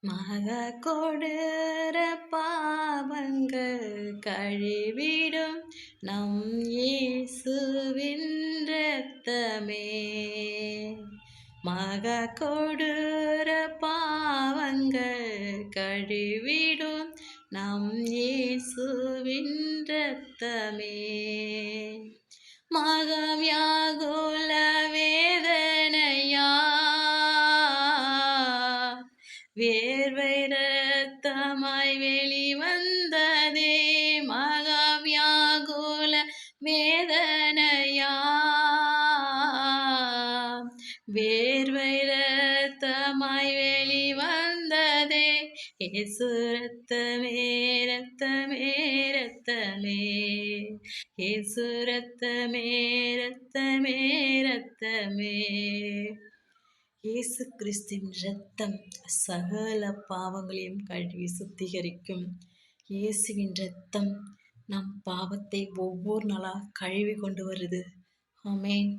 மகா கொடூர பாவங்கள் கழுவிடும் நம் இயேசுவின் இரத்தமே. மகா கொடூர பாவங்கள் கழுவிடும் நம் இயேசுவின் இரத்தமே. மகவியாகுல வேதனையா வேர்வை இரத்தமாய் வெளிவந்ததே. மகாவியாகுல வேதனையா வேர்வை இரத்தமாய் வெளிவந்ததே. இயேசு இரத்தமே இரத்தமே இரத்தமே, இயேசு இரத்தமே இரத்தமே இரத்தமே. இயேசு கிறிஸ்துவின் இரத்தம் சகல பாவங்களையும் கழுவி சுத்திகரிக்கும். இயேசுவின் இரத்தம் நம் பாவத்தை ஒவ்வொரு நாளாக கழுவி கொண்டு வருது. ஆமென்.